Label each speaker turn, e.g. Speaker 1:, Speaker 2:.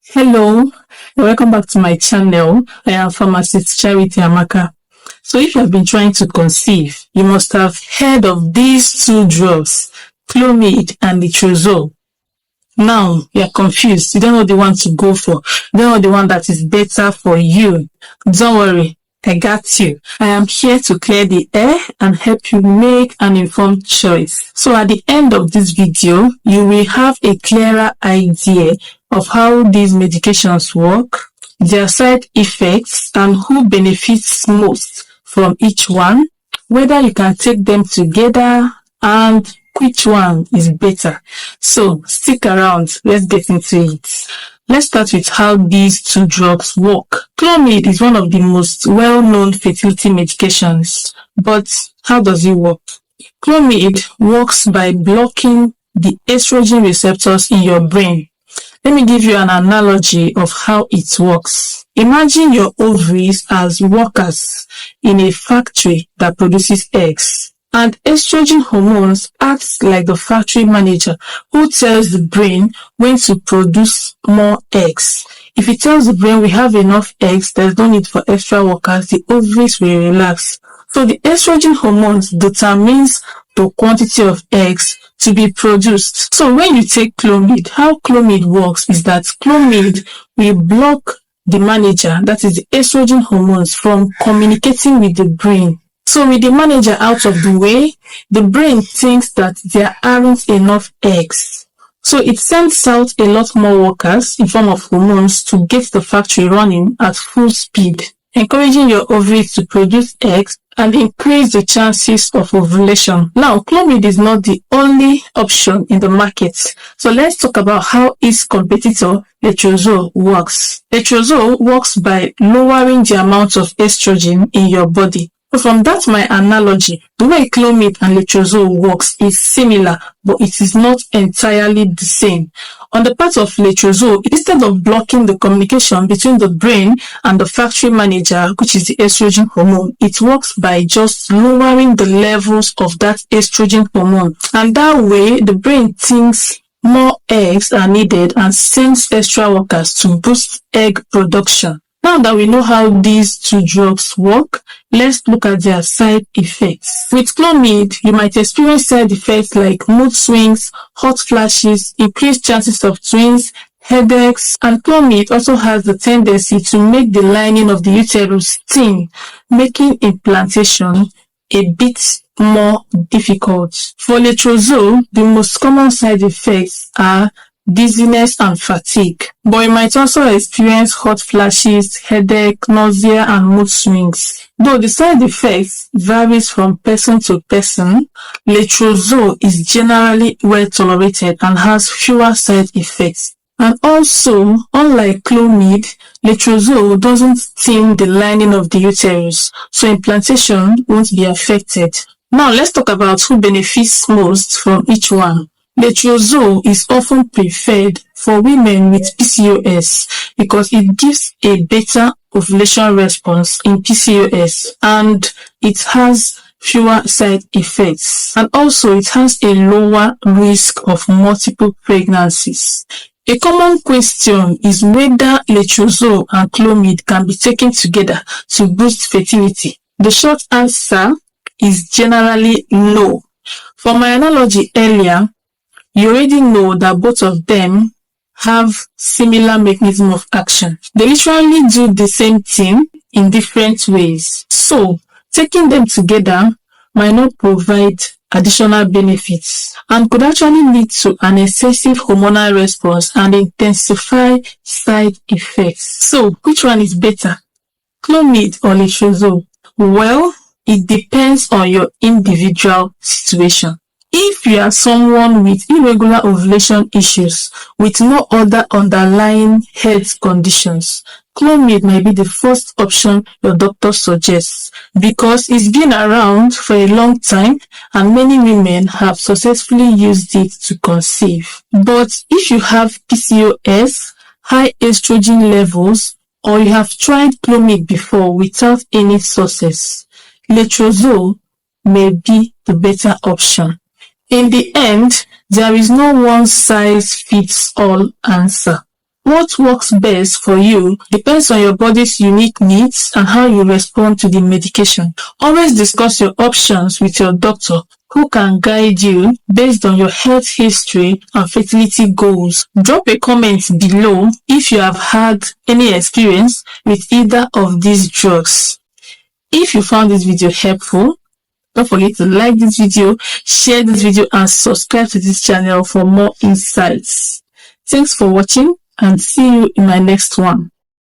Speaker 1: Hello, and welcome back to my channel. I am pharmacist Charity Amaka. So if you have been trying to conceive, you must have heard of these two drugs, Clomid and Letrozole. Now you're confused. You don't know the one to go for. You don't know the one that is better for you. Don't worry, I got you. I am here to clear the air and help you make an informed choice. So at the end of this video, you will have a clearer idea of how these medications work, their side effects, and who benefits most from each one, whether you can take them together, and which one is better. So stick around, let's get into it. Let's start with how these two drugs work. Clomid is one of the most well-known fertility medications, but how does it work? Clomid works by blocking the estrogen receptors in your brain. Let me give you an analogy of how it works. Imagine your ovaries as workers in a factory that produces eggs. And estrogen hormones act like the factory manager who tells the brain when to produce more eggs. If it tells the brain we have enough eggs, there's no need for extra workers, the ovaries will relax. So the estrogen hormones determines the quantity of eggs to be produced. So when you take Clomid, how Clomid works is that Clomid will block the manager, that is the estrogen hormones, from communicating with the brain. So with the manager out of the way, the brain thinks that there aren't enough eggs. So it sends out a lot more workers in form of hormones to get the factory running at full speed, encouraging your ovaries to produce eggs and increase the chances of ovulation. Now, Clomid is not the only option in the market. So let's talk about how its competitor, Letrozole, works. Letrozole works by lowering the amount of estrogen in your body. So from that, my analogy, the way Clomid and Letrozole works is similar, but it is not entirely the same. On the part of Letrozole, instead of blocking the communication between the brain and the factory manager, which is the estrogen hormone, it works by just lowering the levels of that estrogen hormone. And that way, the brain thinks more eggs are needed and sends extra workers to boost egg production. Now that we know how these two drugs work, let's look at their side effects. With Clomid, you might experience side effects like mood swings, hot flashes, increased chances of twins, headaches, and Clomid also has the tendency to make the lining of the uterus thin, making implantation a bit more difficult. For Letrozole, the most common side effects are dizziness and fatigue, but you might also experience hot flashes, headache, nausea, and mood swings. Though the side effects varies from person to person, Letrozole is generally well tolerated and has fewer side effects. And also, unlike Clomid, Letrozole doesn't thin the lining of the uterus, so implantation won't be affected. Now let's talk about who benefits most from each one. Letrozole is often preferred for women with PCOS because it gives a better ovulation response in PCOS and it has fewer side effects, and also it has a lower risk of multiple pregnancies. A common question is whether Letrozole and Clomid can be taken together to boost fertility. The short answer is generally no. For my analogy earlier, you already know that both of them have similar mechanism of action. They literally do the same thing in different ways. So, taking them together might not provide additional benefits and could actually lead to an excessive hormonal response and intensify side effects. So, which one is better, Clomid or Letrozole? Well, it depends on your individual situation. If you are someone with irregular ovulation issues with no other underlying health conditions, Clomid might be the first option your doctor suggests because it's been around for a long time and many women have successfully used it to conceive. But if you have PCOS, high estrogen levels, or you have tried Clomid before without any success, Letrozole may be the better option. In the end, there is no one-size-fits-all answer. What works best for you depends on your body's unique needs and how you respond to the medication. Always discuss your options with your doctor, who can guide you based on your health history and fertility goals. Drop a comment below if you have had any experience with either of these drugs. If you found this video helpful, don't forget to like this video, share this video, and subscribe to this channel for more insights. Thanks for watching, and see you in my next one.